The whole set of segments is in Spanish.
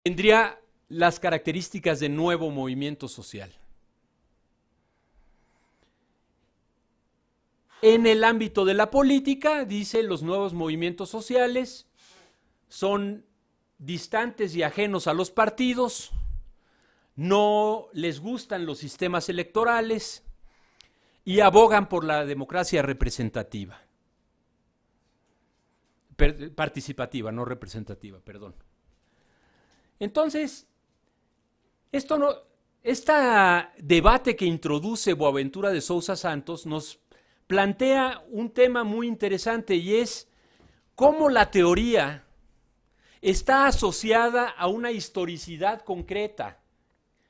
Tendría las características de nuevo movimiento social. En el ámbito de la política, dice, los nuevos movimientos sociales son distantes y ajenos a los partidos, no les gustan los sistemas electorales y abogan por la democracia representativa. Participativa, no representativa, perdón. Entonces, este debate que introduce Boaventura de Sousa Santos nos plantea un tema muy interesante y es cómo la teoría está asociada a una historicidad concreta.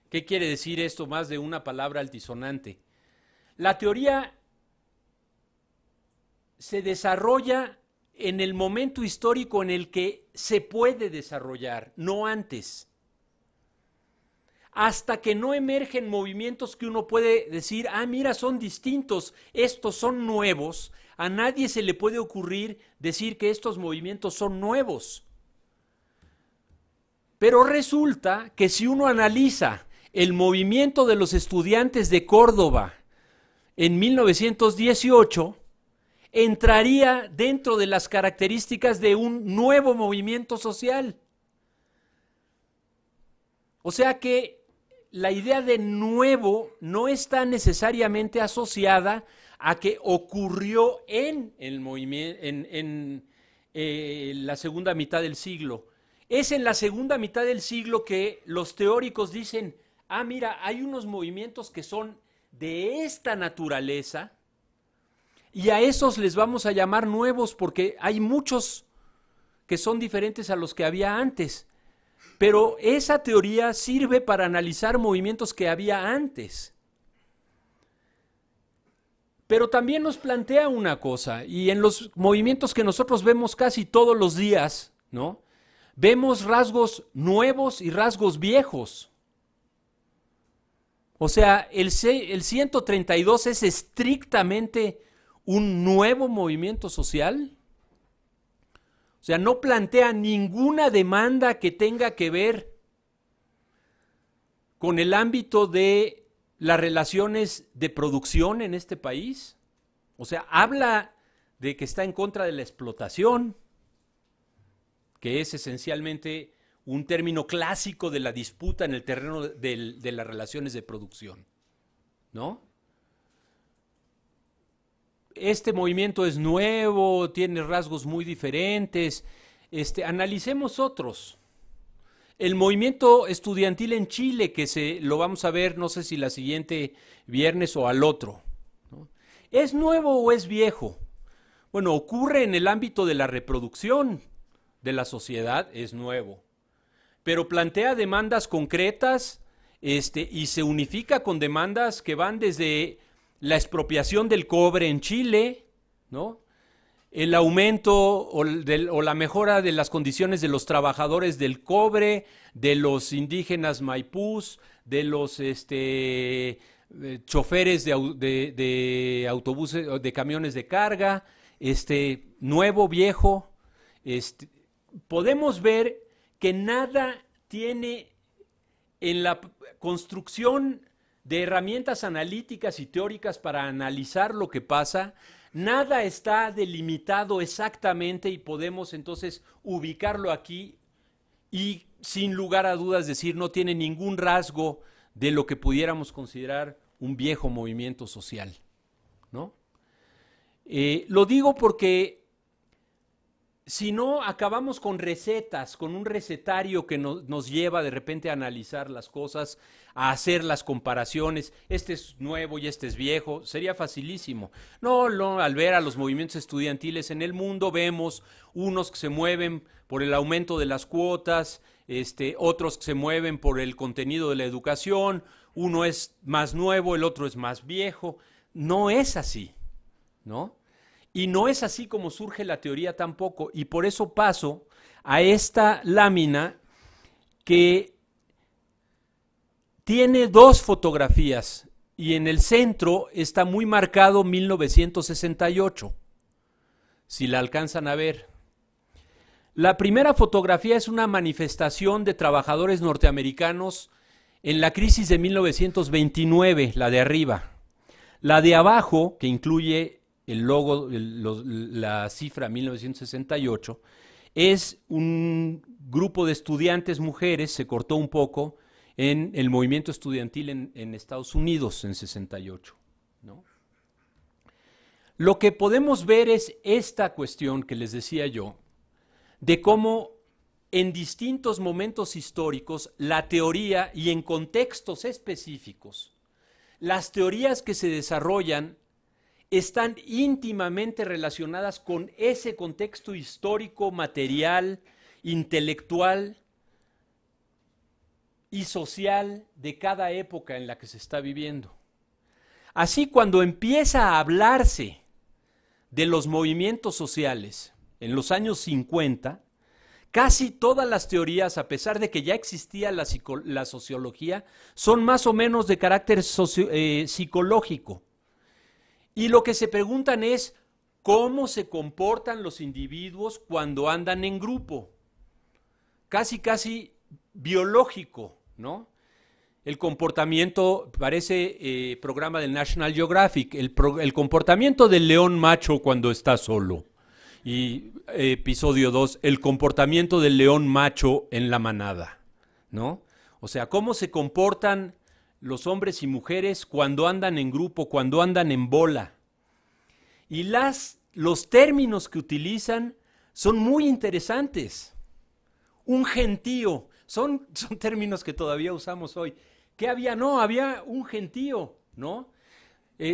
¿Qué quiere decir esto más de una palabra altisonante? La teoría se desarrolla en el momento histórico en el que se puede desarrollar, no antes. Hasta que no emergen movimientos que uno puede decir, ah, mira, son distintos, estos son nuevos, a nadie se le puede ocurrir decir que estos movimientos son nuevos. Pero resulta que si uno analiza el movimiento de los estudiantes de Córdoba en 1918, entraría dentro de las características de un nuevo movimiento social. O sea que la idea de nuevo no está necesariamente asociada a que ocurrió en el movimiento, la segunda mitad del siglo. Es en la segunda mitad del siglo que los teóricos dicen, ah, mira, hay unos movimientos que son de esta naturaleza, y a esos les vamos a llamar nuevos porque hay muchos que son diferentes a los que había antes. Pero esa teoría sirve para analizar movimientos que había antes. Pero también nos plantea una cosa, y en los movimientos que nosotros vemos casi todos los días, ¿no? Vemos rasgos nuevos y rasgos viejos. O sea, el 132 es estrictamente un nuevo movimiento social. O sea, no plantea ninguna demanda que tenga que ver con el ámbito de las relaciones de producción en este país. O sea, habla de que está en contra de la explotación, que es esencialmente un término clásico de la disputa en el terreno de las relaciones de producción, ¿no? Este movimiento es nuevo, tiene rasgos muy diferentes. Analicemos otros. El movimiento estudiantil en Chile, que lo vamos a ver, no sé si la siguiente viernes o al otro, ¿no? ¿Es nuevo o es viejo? Bueno, ocurre en el ámbito de la reproducción de la sociedad, es nuevo. Pero plantea demandas concretas, y se unifica con demandas que van desde la expropiación del cobre en Chile, ¿no? El aumento o la mejora de las condiciones de los trabajadores del cobre, de los indígenas maipús, de los choferes de autobuses, de camiones de carga, nuevo, viejo. Podemos ver que nada tiene en la construcción de herramientas analíticas y teóricas para analizar lo que pasa, nada está delimitado exactamente y podemos entonces ubicarlo aquí y sin lugar a dudas decir no tiene ningún rasgo de lo que pudiéramos considerar un viejo movimiento social, ¿no? Lo digo porque si no acabamos con recetas, con un recetario que nos lleva de repente a analizar las cosas, a hacer las comparaciones, este es nuevo y este es viejo, sería facilísimo. No, al ver a los movimientos estudiantiles en el mundo vemos unos que se mueven por el aumento de las cuotas, otros que se mueven por el contenido de la educación, uno es más nuevo, el otro es más viejo. No es así, ¿no? Y no es así como surge la teoría tampoco, y por eso paso a esta lámina que tiene dos fotografías, y en el centro está muy marcado 1968, si la alcanzan a ver. La primera fotografía es una manifestación de trabajadores norteamericanos en la crisis de 1929, la de arriba. La de abajo, que incluye el logo, la cifra 1968, es un grupo de estudiantes mujeres, se cortó un poco, en el movimiento estudiantil en Estados Unidos en 68, ¿no? Lo que podemos ver es esta cuestión que les decía yo, de cómo en distintos momentos históricos la teoría y en contextos específicos, las teorías que se desarrollan están íntimamente relacionadas con ese contexto histórico, material, intelectual y social de cada época en la que se está viviendo. Así, cuando empieza a hablarse de los movimientos sociales en los años 50, casi todas las teorías, a pesar de que ya existía la sociología, son más o menos de carácter psicológico. Y lo que se preguntan es cómo se comportan los individuos cuando andan en grupo. Casi biológico, ¿no? El comportamiento, parece programa del National Geographic, el comportamiento del león macho cuando está solo. Y episodio 2, el comportamiento del león macho en la manada, ¿no? O sea, cómo se comportan los hombres y mujeres cuando andan en grupo, cuando andan en bola. Y los términos que utilizan son muy interesantes. Un gentío, son términos que todavía usamos hoy. ¿Qué había? No, había un gentío, ¿no?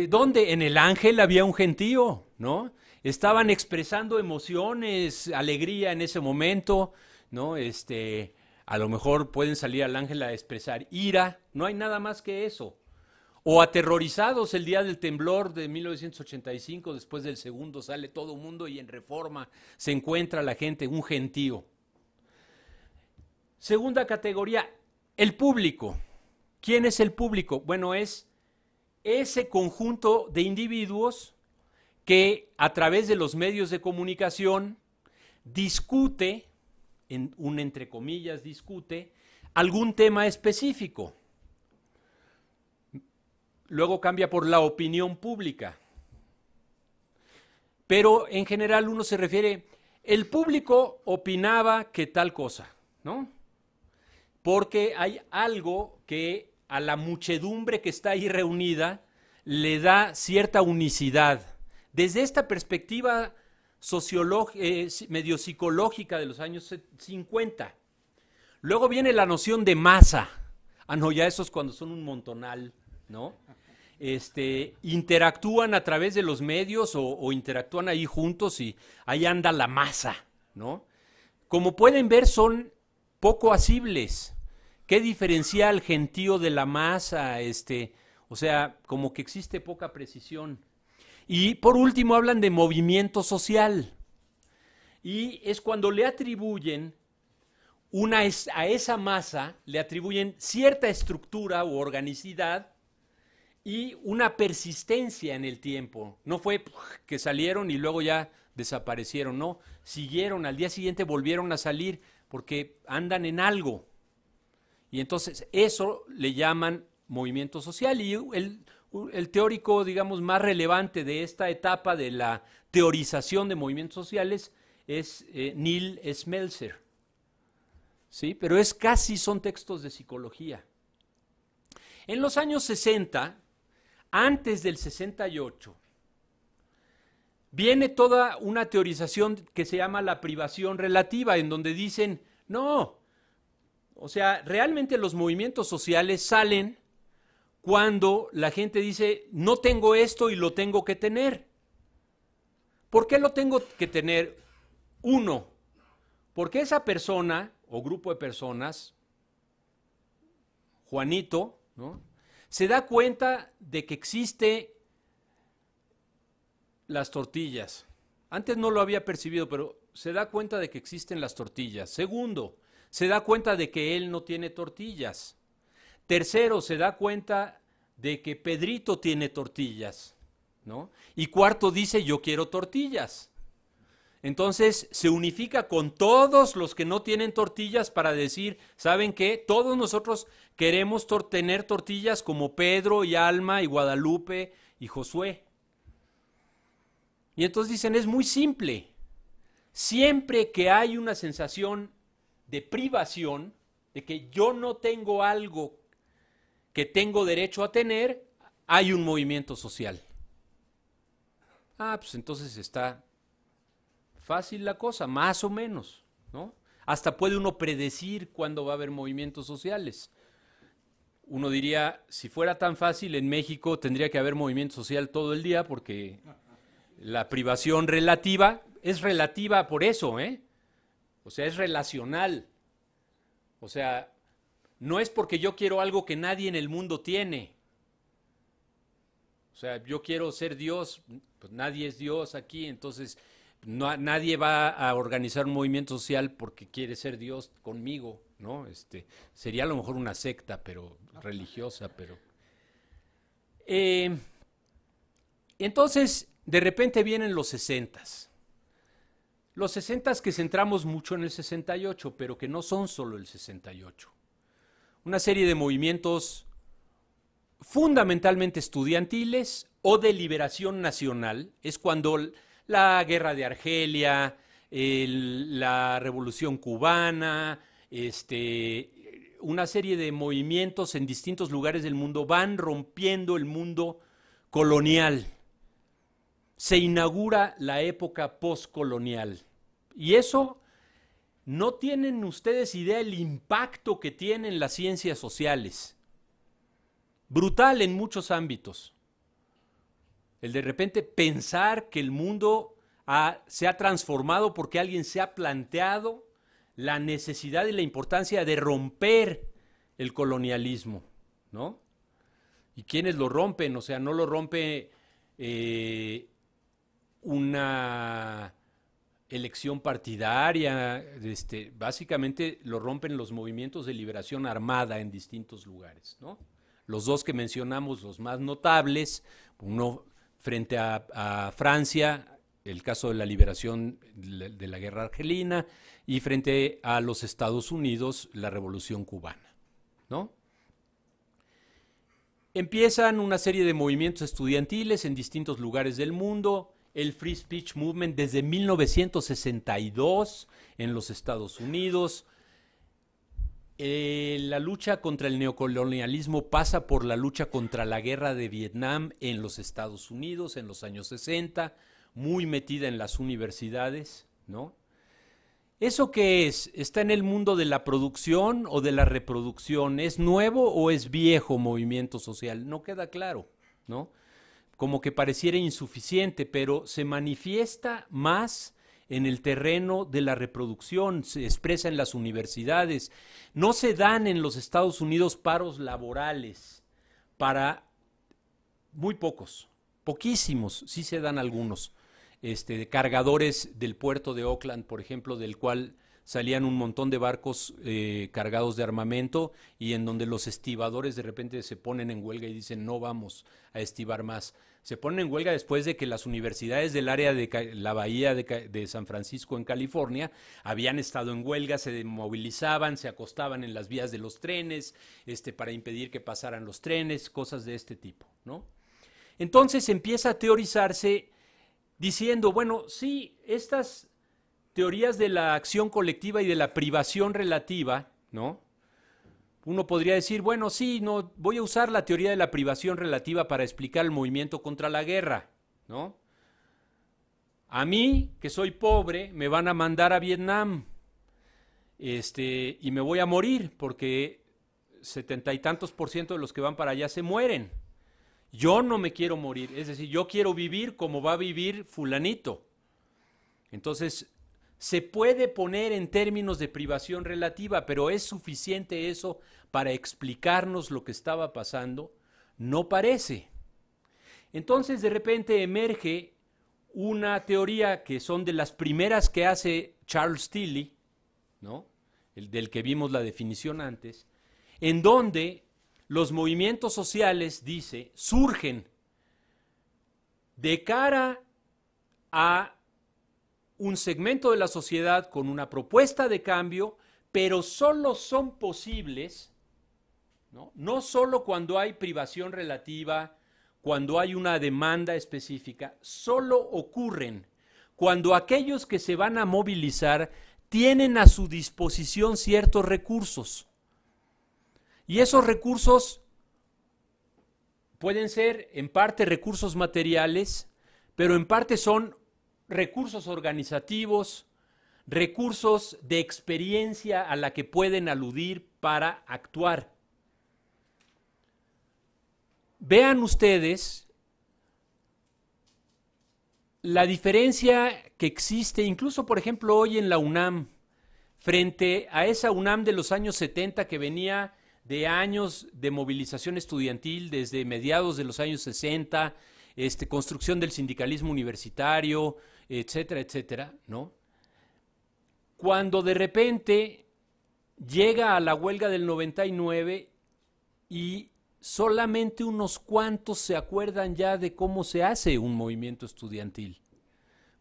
¿Dónde? En el Ángel había un gentío, ¿no? Estaban expresando emociones, alegría en ese momento, ¿no? A lo mejor pueden salir al Ángel a expresar ira, no hay nada más que eso. O aterrorizados el día del temblor de 1985, después del segundo sale todo el mundo y en Reforma se encuentra la gente, un gentío. Segunda categoría, el público. ¿Quién es el público? Bueno, es ese conjunto de individuos que a través de los medios de comunicación discute, entre comillas, discute algún tema específico. Luego cambia por la opinión pública. Pero en general uno se refiere, el público opinaba que tal cosa, ¿no? Porque hay algo que a la muchedumbre que está ahí reunida le da cierta unicidad. Desde esta perspectiva medio psicológica de los años 50. Luego viene la noción de masa. Ah, no, ya esos cuando son un montonal, ¿no? Interactúan a través de los medios o interactúan ahí juntos y ahí anda la masa, ¿no? Como pueden ver, son poco asibles. ¿Qué diferencia al gentío de la masa? O sea, como que existe poca precisión. Y por último hablan de movimiento social. Y es cuando le atribuyen a esa masa, le atribuyen cierta estructura u organicidad y una persistencia en el tiempo. No fue que salieron y luego ya desaparecieron, no. Siguieron, al día siguiente volvieron a salir porque andan en algo. Y entonces eso le llaman movimiento social. Y el teórico, digamos, más relevante de esta etapa de la teorización de movimientos sociales es Neil Smeltzer. ¿Sí? Pero son textos de psicología. En los años 60, antes del 68, viene toda una teorización que se llama la privación relativa, en donde dicen, no, o sea, realmente los movimientos sociales salen cuando la gente dice, no tengo esto y lo tengo que tener. ¿Por qué lo tengo que tener? Uno, porque esa persona o grupo de personas, Juanito, ¿no?, se da cuenta de que existe las tortillas. Antes no lo había percibido, pero se da cuenta de que existen las tortillas. Segundo, se da cuenta de que él no tiene tortillas. Tercero, se da cuenta de que Pedrito tiene tortillas, ¿no? Y cuarto, dice, yo quiero tortillas. Entonces se unifica con todos los que no tienen tortillas para decir, ¿saben qué? Todos nosotros queremos tener tortillas como Pedro y Alma y Guadalupe y Josué. Y entonces dicen, es muy simple. Siempre que hay una sensación de privación, de que yo no tengo algo que tengo derecho a tener, hay un movimiento social. Pues entonces está fácil la cosa, más o menos, ¿no? Hasta puede uno predecir cuándo va a haber movimientos sociales. Uno diría, si fuera tan fácil, en México tendría que haber movimiento social todo el día, porque la privación relativa es relativa por eso, ¿eh? O sea, es relacional. O sea, no es porque yo quiero algo que nadie en el mundo tiene. O sea, yo quiero ser Dios, pues nadie es Dios aquí, entonces nadie va a organizar un movimiento social porque quiere ser Dios conmigo, ¿no? Sería a lo mejor una secta, pero religiosa, pero... entonces, de repente vienen los 60s. Los 60s que centramos mucho en el 68, pero que no son solo el 68. Una serie de movimientos fundamentalmente estudiantiles o de liberación nacional. Es cuando la guerra de Argelia, la revolución cubana, una serie de movimientos en distintos lugares del mundo van rompiendo el mundo colonial. Se inaugura la época postcolonial. Y eso, no tienen ustedes idea el impacto que tienen las ciencias sociales. Brutal en muchos ámbitos. El de repente pensar que el mundo se ha transformado porque alguien se ha planteado la necesidad y la importancia de romper el colonialismo, ¿no? ¿Y quiénes lo rompen? O sea, no lo rompe una elección partidaria, básicamente lo rompen los movimientos de liberación armada en distintos lugares, ¿no? Los dos que mencionamos, los más notables, uno frente a Francia, el caso de la liberación de la guerra argelina, y frente a los Estados Unidos, la revolución cubana, ¿no? Empiezan una serie de movimientos estudiantiles en distintos lugares del mundo, el Free Speech Movement desde 1962 en los Estados Unidos. La lucha contra el neocolonialismo pasa por la lucha contra la guerra de Vietnam en los Estados Unidos en los años 60, muy metida en las universidades, ¿no? ¿Eso qué es? ¿Está en el mundo de la producción o de la reproducción? ¿Es nuevo o es viejo movimiento social? No queda claro, ¿no? Como que pareciera insuficiente, pero se manifiesta más en el terreno de la reproducción, se expresa en las universidades. No se dan en los Estados Unidos paros laborales para muy pocos, poquísimos, sí se dan algunos. De cargadores del puerto de Oakland, por ejemplo, del cual salían un montón de barcos cargados de armamento y en donde los estibadores de repente se ponen en huelga y dicen no vamos a estibar más. Se ponen en huelga después de que las universidades del área de la bahía de San Francisco en California habían estado en huelga, se movilizaban, se acostaban en las vías de los trenes para impedir que pasaran los trenes, cosas de este tipo, ¿no? Entonces empieza a teorizarse diciendo, bueno, sí, estas teorías de la acción colectiva y de la privación relativa, ¿no? Uno podría decir, bueno, sí, no, voy a usar la teoría de la privación relativa para explicar el movimiento contra la guerra, ¿no? A mí, que soy pobre, me van a mandar a Vietnam, y me voy a morir porque 70 y tantos % de los que van para allá se mueren. Yo no me quiero morir, es decir, yo quiero vivir como va a vivir fulanito. Entonces, se puede poner en términos de privación relativa, pero ¿es suficiente eso para explicarnos lo que estaba pasando? No parece. Entonces, de repente emerge una teoría que son de las primeras que hace Charles Tilly, ¿no? El del que vimos la definición antes, en donde los movimientos sociales, dice, surgen de cara a un segmento de la sociedad con una propuesta de cambio, pero solo son posibles, ¿no? No solo cuando hay privación relativa, cuando hay una demanda específica, solo ocurren cuando aquellos que se van a movilizar tienen a su disposición ciertos recursos. Y esos recursos pueden ser en parte recursos materiales, pero en parte son recursos organizativos, recursos de experiencia a la que pueden aludir para actuar. Vean ustedes la diferencia que existe, incluso por ejemplo hoy en la UNAM, frente a esa UNAM de los años 70 que venía de años de movilización estudiantil desde mediados de los años 60, construcción del sindicalismo universitario, etcétera, etcétera, ¿no? Cuando de repente llega a la huelga del 99 y solamente unos cuantos se acuerdan ya de cómo se hace un movimiento estudiantil,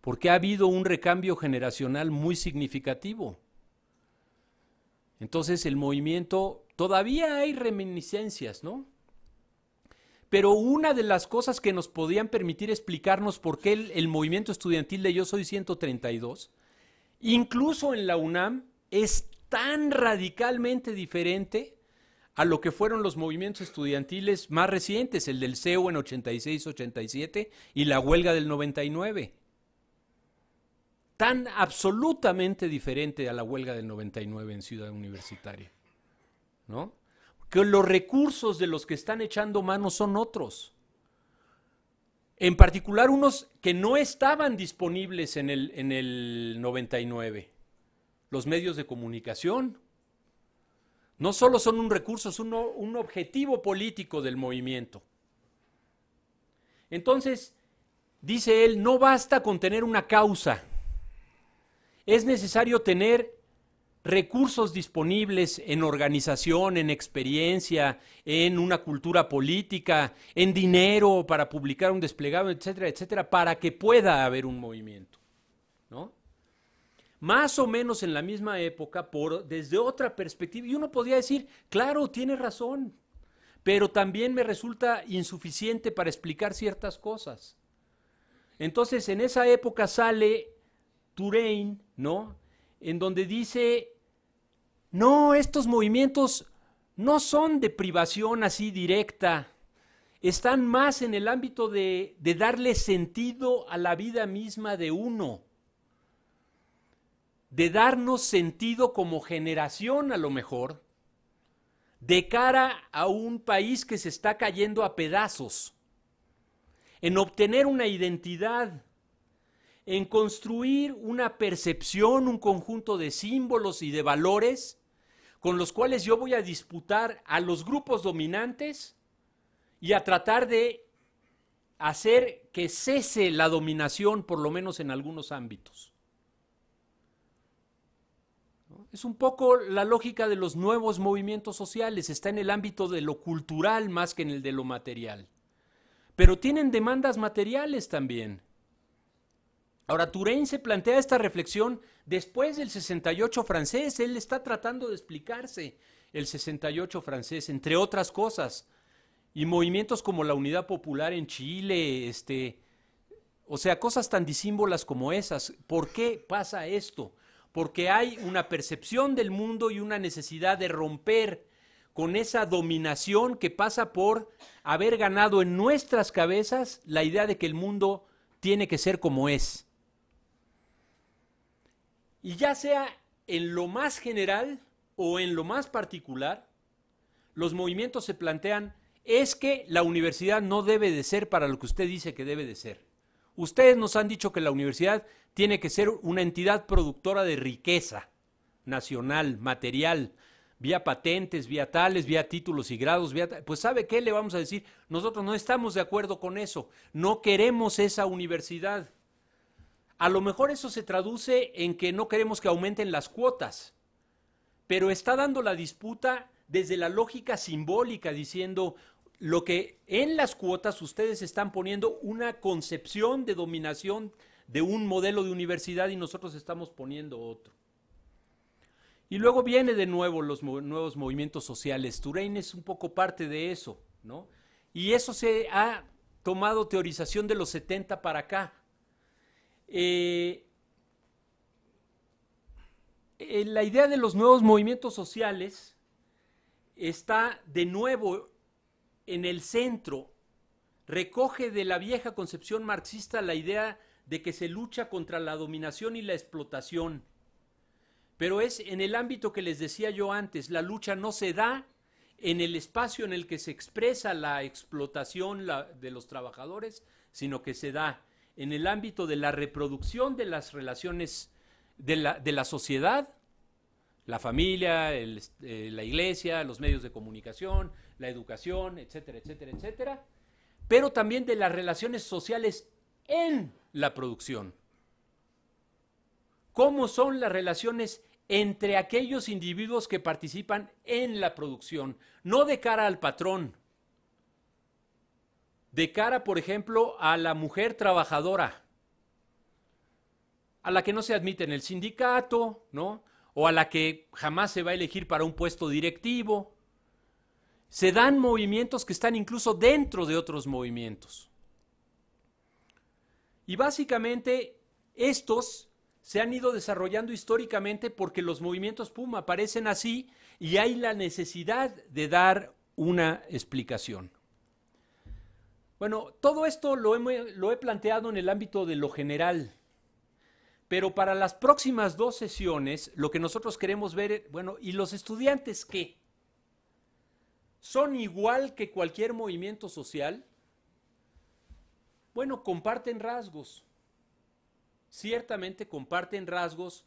porque ha habido un recambio generacional muy significativo. Entonces el movimiento, todavía hay reminiscencias, ¿no? Pero una de las cosas que nos podían permitir explicarnos por qué el movimiento estudiantil de Yo Soy 132, incluso en la UNAM, es tan radicalmente diferente a lo que fueron los movimientos estudiantiles más recientes, el del CEU en 86-87 y la huelga del 99. Tan absolutamente diferente a la huelga del 99 en Ciudad Universitaria, ¿no? Que los recursos de los que están echando mano son otros. En particular unos que no estaban disponibles en el 99. Los medios de comunicación. No solo son un recurso, es un objetivo político del movimiento. Entonces, dice él, no basta con tener una causa. Es necesario tener recursos disponibles en organización, en experiencia, en una cultura política, en dinero para publicar un desplegado, etcétera, etcétera, para que pueda haber un movimiento, ¿no? Más o menos en la misma época, desde otra perspectiva, y uno podría decir, claro, tiene razón, pero también me resulta insuficiente para explicar ciertas cosas. Entonces, en esa época sale Touraine, ¿no?, en donde dice, no, estos movimientos no son de privación así directa, están más en el ámbito de darle sentido a la vida misma de uno, de darnos sentido como generación a lo mejor, de cara a un país que se está cayendo a pedazos, en obtener una identidad, en construir una percepción, un conjunto de símbolos y de valores con los cuales yo voy a disputar a los grupos dominantes y a tratar de hacer que cese la dominación, por lo menos en algunos ámbitos. Es un poco la lógica de los nuevos movimientos sociales, está en el ámbito de lo cultural más que en el de lo material. Pero tienen demandas materiales también. Ahora, Touraine se plantea esta reflexión después del 68 francés, él está tratando de explicarse el 68 francés, entre otras cosas, y movimientos como la Unidad Popular en Chile, o sea, cosas tan disímbolas como esas. ¿Por qué pasa esto? Porque hay una percepción del mundo y una necesidad de romper con esa dominación que pasa por haber ganado en nuestras cabezas la idea de que el mundo tiene que ser como es. Y ya sea en lo más general o en lo más particular, los movimientos se plantean, es que la universidad no debe de ser para lo que usted dice que debe de ser. Ustedes nos han dicho que la universidad tiene que ser una entidad productora de riqueza nacional, material, vía patentes, vía tales, vía títulos y grados, pues ¿sabe qué? Le vamos a decir, nosotros no estamos de acuerdo con eso, no queremos esa universidad. A lo mejor eso se traduce en que no queremos que aumenten las cuotas, pero está dando la disputa desde la lógica simbólica, diciendo lo que en las cuotas ustedes están poniendo una concepción de dominación de un modelo de universidad y nosotros estamos poniendo otro. Y luego viene de nuevo los nuevos movimientos sociales. Touraine es un poco parte de eso, ¿no? Y eso se ha tomado teorización de los 70 para acá. La idea de los nuevos movimientos sociales está de nuevo en el centro, recoge de la vieja concepción marxista la idea de que se lucha contra la dominación y la explotación. Pero es en el ámbito que les decía yo antes, la lucha no se da en el espacio en el que se expresa la explotación de los trabajadores, sino que se da en el ámbito de la reproducción de las relaciones de la sociedad, la familia, la iglesia, los medios de comunicación, la educación, etcétera, etcétera, etcétera, pero también de las relaciones sociales en la producción. ¿Cómo son las relaciones entre aquellos individuos que participan en la producción? No de cara al patrón, de cara, por ejemplo, a la mujer trabajadora, a la que no se admite en el sindicato, ¿no? O a la que jamás se va a elegir para un puesto directivo. Se dan movimientos que están incluso dentro de otros movimientos. Y básicamente estos se han ido desarrollando históricamente porque los movimientos PUM aparecen así y hay la necesidad de dar una explicación. Bueno, todo esto lo he planteado en el ámbito de lo general, pero para las próximas 2 sesiones lo que nosotros queremos ver, bueno, ¿y los estudiantes qué? ¿Son igual que cualquier movimiento social? Bueno, comparten rasgos. Ciertamente comparten rasgos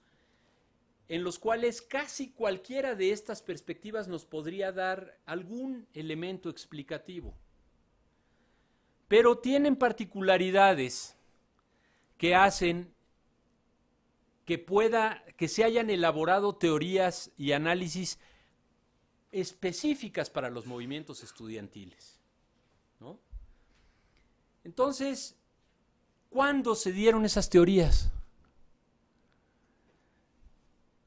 en los cuales casi cualquiera de estas perspectivas nos podría dar algún elemento explicativo. Pero tienen particularidades que hacen que se hayan elaborado teorías y análisis específicas para los movimientos estudiantiles, ¿no? Entonces, ¿cuándo se dieron esas teorías?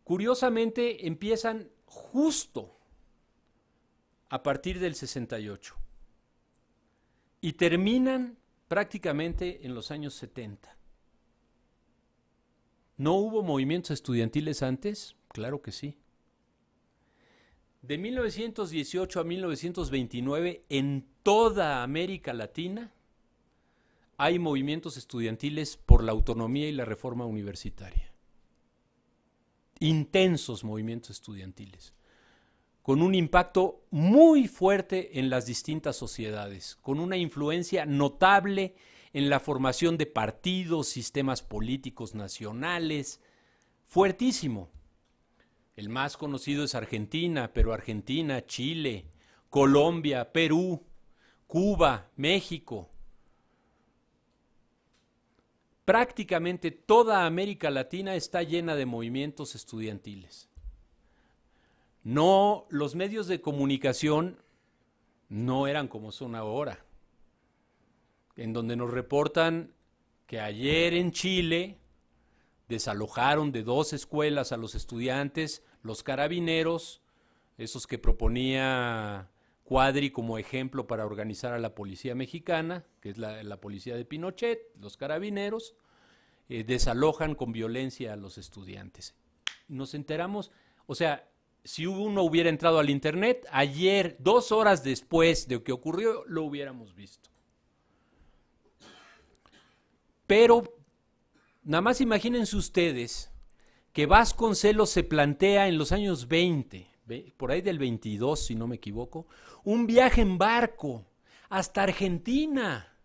Curiosamente, empiezan justo a partir del 68 y terminan prácticamente en los años 70. ¿No hubo movimientos estudiantiles antes? Claro que sí. De 1918 a 1929, en toda América Latina, hay movimientos estudiantiles por la autonomía y la reforma universitaria. Intensos movimientos estudiantiles, con un impacto muy fuerte en las distintas sociedades, con una influencia notable en la formación de partidos, sistemas políticos nacionales, fuertísimo. El más conocido es Argentina, pero Argentina, Chile, Colombia, Perú, Cuba, México. Prácticamente toda América Latina está llena de movimientos estudiantiles. No, los medios de comunicación no eran como son ahora, en donde nos reportan que ayer en Chile desalojaron de 2 escuelas a los estudiantes, los carabineros, esos que proponía Cuadri como ejemplo para organizar a la policía mexicana, que es la policía de Pinochet, los carabineros, desalojan con violencia a los estudiantes. Nos enteramos, o sea, si uno hubiera entrado al internet, ayer, 2 horas después de que ocurrió, lo hubiéramos visto. Pero, nada más imagínense ustedes que Vasconcelos se plantea en los años 20, por ahí del 22, si no me equivoco, un viaje en barco hasta Argentina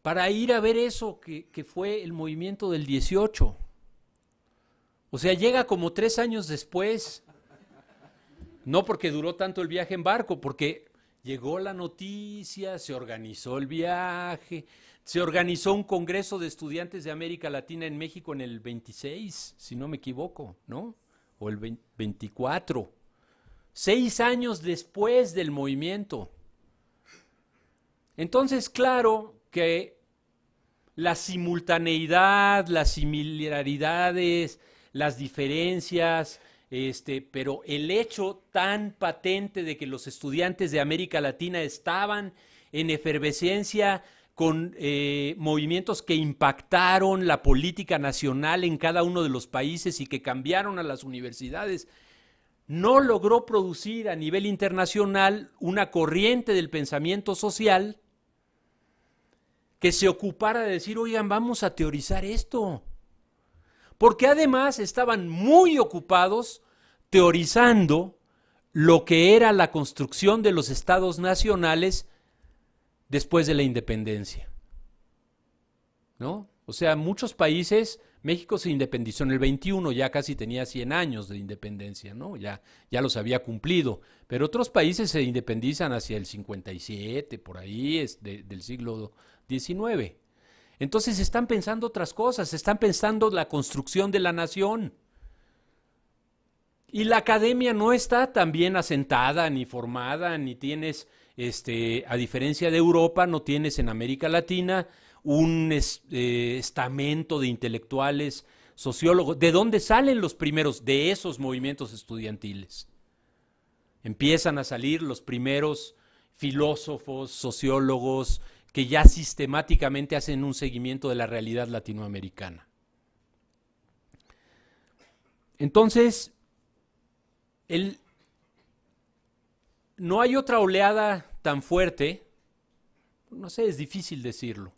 para ir a ver eso que fue el movimiento del 18. O sea, llega como 3 años después. No porque duró tanto el viaje en barco, porque llegó la noticia, se organizó el viaje, se organizó un congreso de estudiantes de América Latina en México en el 26, si no me equivoco, ¿no? O el 24. 6 años después del movimiento. Entonces, claro que la simultaneidad, las similaridades, las diferencias, pero el hecho tan patente de que los estudiantes de América Latina estaban en efervescencia con movimientos que impactaron la política nacional en cada uno de los países y que cambiaron a las universidades, no logró producir a nivel internacional una corriente del pensamiento social que se ocupara de decir, oigan, vamos a teorizar esto. Porque además estaban muy ocupados teorizando lo que era la construcción de los estados nacionales después de la independencia, ¿no? O sea, muchos países, México se independizó en el 21, ya casi tenía 100 años de independencia, ¿no? Ya los había cumplido, pero otros países se independizan hacia el 57, por ahí, del siglo XIX. Entonces están pensando otras cosas, están pensando la construcción de la nación. Y la academia no está tan bien asentada, ni formada, ni tienes, a diferencia de Europa, no tienes en América Latina un estamento de intelectuales, sociólogos. ¿De dónde salen los primeros? De esos movimientos estudiantiles. Empiezan a salir los primeros filósofos, sociólogos, que ya sistemáticamente hacen un seguimiento de la realidad latinoamericana. Entonces, no hay otra oleada tan fuerte, no sé, es difícil decirlo,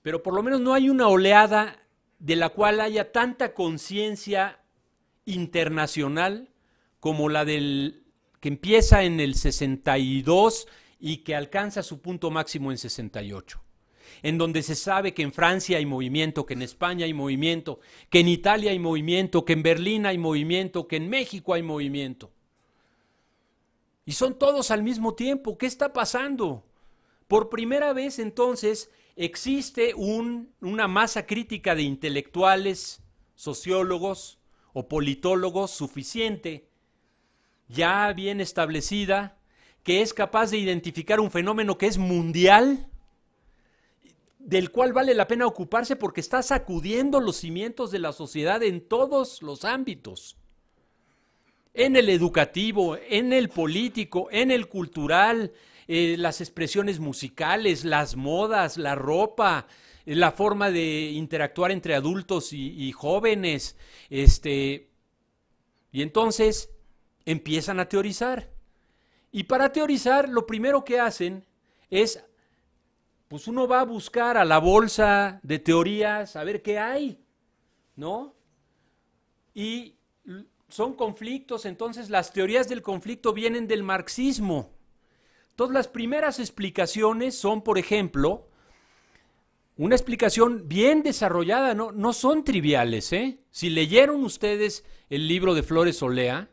pero por lo menos no hay una oleada de la cual haya tanta conciencia internacional como la que empieza en el 62 y que alcanza su punto máximo en 68, en donde se sabe que en Francia hay movimiento, que en España hay movimiento, que en Italia hay movimiento, que en Berlín hay movimiento, que en México hay movimiento. Y son todos al mismo tiempo. ¿Qué está pasando? Por primera vez entonces existe una masa crítica de intelectuales, sociólogos o politólogos suficiente, ya bien establecida, que es capaz de identificar un fenómeno que es mundial, del cual vale la pena ocuparse porque está sacudiendo los cimientos de la sociedad en todos los ámbitos. En el educativo, en el político, en el cultural, las expresiones musicales, las modas, la ropa, la forma de interactuar entre adultos y jóvenes. Y entonces empiezan a teorizar. Y para teorizar, lo primero que hacen es, pues uno va a buscar a la bolsa de teorías, a ver qué hay, ¿no? Y son conflictos, entonces las teorías del conflicto vienen del marxismo. Entonces las primeras explicaciones son, por ejemplo, una explicación bien desarrollada, no son triviales, ¿eh? Si leyeron ustedes el libro de Flores Olea,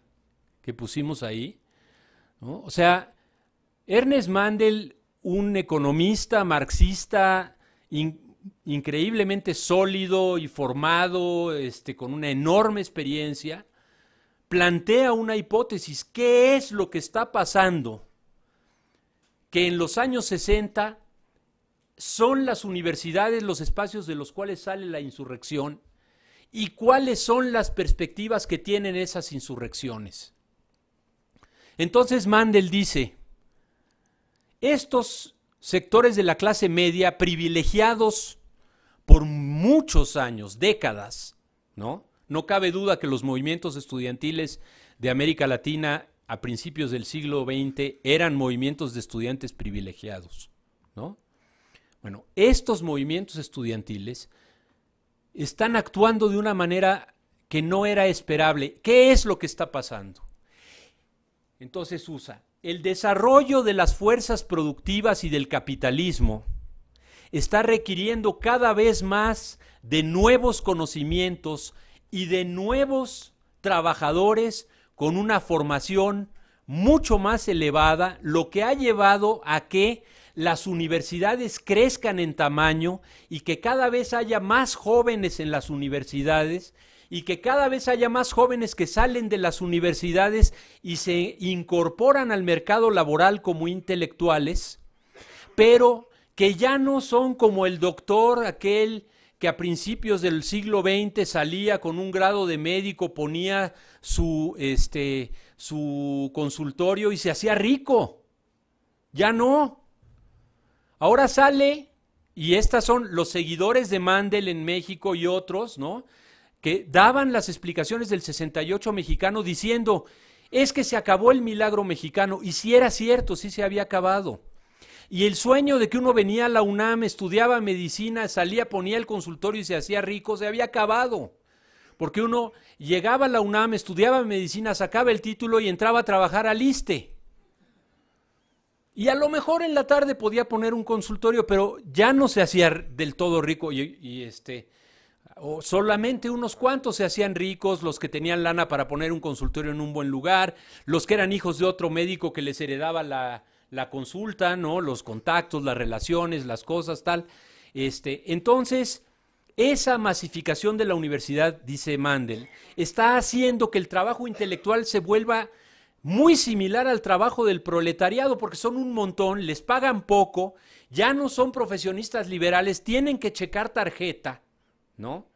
que pusimos ahí, ¿no? O sea, Ernest Mandel, un economista marxista increíblemente sólido y formado, con una enorme experiencia, plantea una hipótesis. ¿Qué es lo que está pasando? Que en los años 60 son las universidades los espacios de los cuales sale la insurrección y cuáles son las perspectivas que tienen esas insurrecciones. Entonces Mandel dice, estos sectores de la clase media privilegiados por muchos años, décadas, ¿no? No cabe duda que los movimientos estudiantiles de América Latina a principios del siglo XX eran movimientos de estudiantes privilegiados, ¿no? Bueno, estos movimientos estudiantiles están actuando de una manera que no era esperable. ¿Qué es lo que está pasando? Entonces usa el desarrollo de las fuerzas productivas y del capitalismo está requiriendo cada vez más de nuevos conocimientos y de nuevos trabajadores con una formación mucho más elevada, lo que ha llevado a que las universidades crezcan en tamaño y que cada vez haya más jóvenes en las universidades y que cada vez haya más jóvenes que salen de las universidades y se incorporan al mercado laboral como intelectuales, pero que ya no son como el doctor aquel que a principios del siglo XX salía con un grado de médico, ponía su consultorio y se hacía rico. Ya no. Ahora sale, y estas son los seguidores de Mandel en México y otros, ¿no?, que daban las explicaciones del 68 mexicano diciendo, es que se acabó el milagro mexicano, y si era cierto, sí se había acabado. Y el sueño de que uno venía a la UNAM, estudiaba medicina, salía, ponía el consultorio y se hacía rico, se había acabado. Porque uno llegaba a la UNAM, estudiaba medicina, sacaba el título y entraba a trabajar al ISSSTE. Y a lo mejor en la tarde podía poner un consultorio, pero ya no se hacía del todo rico o solamente unos cuantos se hacían ricos, los que tenían lana para poner un consultorio en un buen lugar, los que eran hijos de otro médico que les heredaba la consulta, ¿no?, los contactos, las relaciones, las cosas, tal. Entonces, esa masificación de la universidad, dice Mandel, está haciendo que el trabajo intelectual se vuelva muy similar al trabajo del proletariado, porque son un montón, les pagan poco, ya no son profesionistas liberales, tienen que checar tarjeta, ¿no?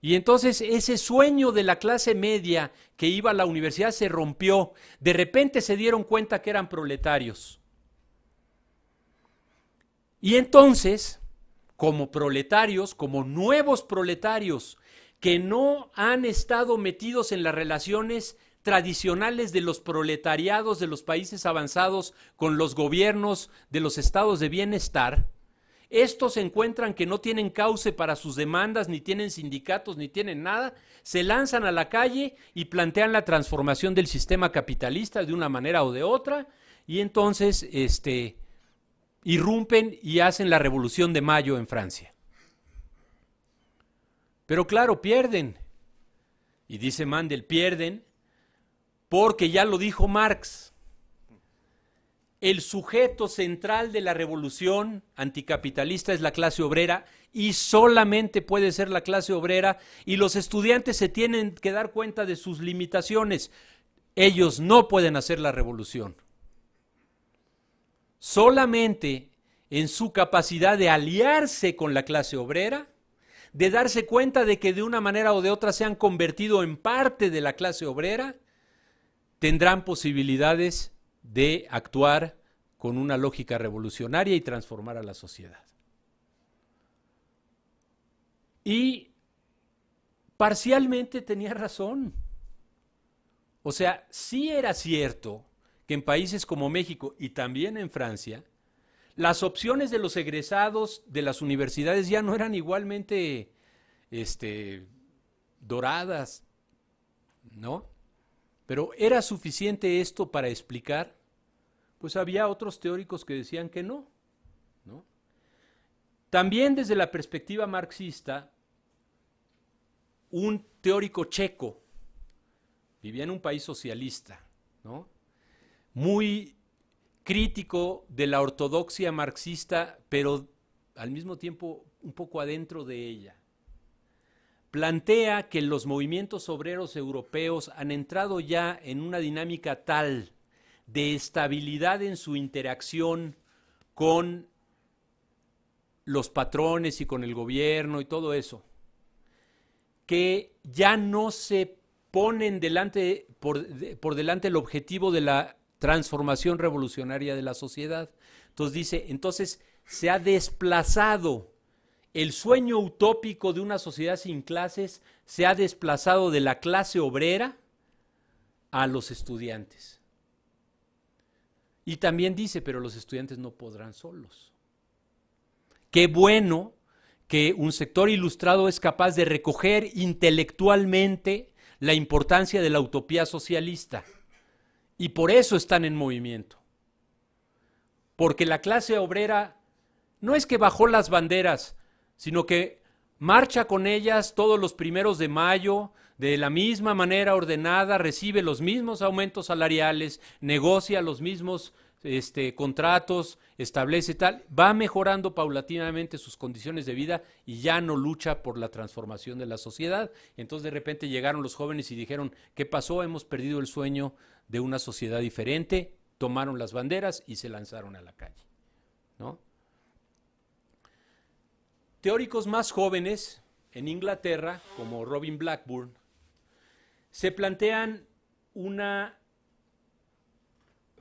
Y entonces ese sueño de la clase media que iba a la universidad se rompió. De repente se dieron cuenta que eran proletarios. Y entonces, como proletarios, como nuevos proletarios que no han estado metidos en las relaciones tradicionales de los proletariados de los países avanzados con los gobiernos de los estados de bienestar, estos encuentran que no tienen cauce para sus demandas, ni tienen sindicatos, ni tienen nada, se lanzan a la calle y plantean la transformación del sistema capitalista de una manera o de otra, y entonces irrumpen y hacen la Revolución de Mayo en Francia. Pero claro, pierden. Y dice Mandel, pierden porque ya lo dijo Marx. El sujeto central de la revolución anticapitalista es la clase obrera y solamente puede ser la clase obrera, y los estudiantes se tienen que dar cuenta de sus limitaciones. Ellos no pueden hacer la revolución. Solamente en su capacidad de aliarse con la clase obrera, de darse cuenta de que de una manera o de otra se han convertido en parte de la clase obrera, tendrán posibilidades de actuar con una lógica revolucionaria y transformar a la sociedad. Y parcialmente tenía razón. O sea, sí era cierto que en países como México y también en Francia, las opciones de los egresados de las universidades ya no eran igualmente doradas, ¿no? Pero ¿era suficiente esto para explicar? Pues había otros teóricos que decían que no, ¿no? También desde la perspectiva marxista, un teórico checo vivía en un país socialista, ¿no?, muy crítico de la ortodoxia marxista, pero al mismo tiempo un poco adentro de ella. Plantea que los movimientos obreros europeos han entrado ya en una dinámica tal de estabilidad en su interacción con los patrones y con el gobierno y todo eso, que ya no se ponen por delante el objetivo de la transformación revolucionaria de la sociedad. Entonces dice, entonces se ha desplazado el sueño utópico de una sociedad sin clases, se ha desplazado de la clase obrera a los estudiantes. Y también dice, pero los estudiantes no podrán solos. Qué bueno que un sector ilustrado es capaz de recoger intelectualmente la importancia de la utopía socialista. Y por eso están en movimiento. Porque la clase obrera no es que bajó las banderas, sino que marcha con ellas todos los 1 de mayo, de la misma manera ordenada, recibe los mismos aumentos salariales, negocia los mismos contratos, establece tal, va mejorando paulatinamente sus condiciones de vida y ya no lucha por la transformación de la sociedad. Entonces de repente llegaron los jóvenes y dijeron, ¿qué pasó? Hemos perdido el sueño de una sociedad diferente, tomaron las banderas y se lanzaron a la calle, ¿no? teóricos más jóvenes en Inglaterra, como Robin Blackburn, se plantean una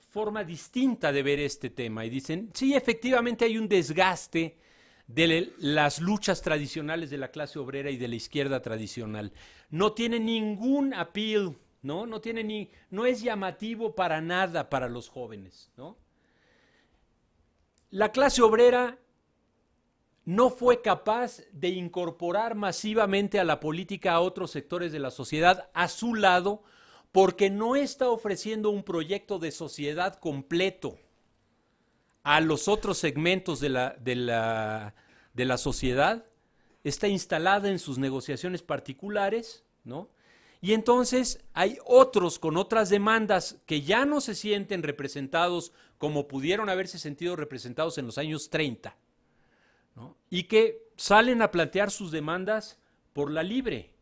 forma distinta de ver este tema y dicen, sí, efectivamente hay un desgaste de las luchas tradicionales de la clase obrera y de la izquierda tradicional. No tiene ningún appeal, ¿no? No es llamativo para nada para los jóvenes, ¿no? La clase obrera no fue capaz de incorporar masivamente a la política a otros sectores de la sociedad a su lado porque no está ofreciendo un proyecto de sociedad completo a los otros segmentos de la sociedad. Está instalada en sus negociaciones particulares, ¿no? Y entonces hay otros con otras demandas que ya no se sienten representados como pudieron haberse sentido representados en los años 30, ¿no? Y que salen a plantear sus demandas por la libre,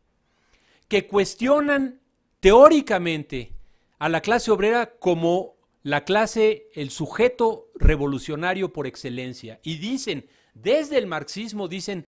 que cuestionan teóricamente a la clase obrera como la clase, el sujeto revolucionario por excelencia. Y dicen, desde el marxismo, dicen,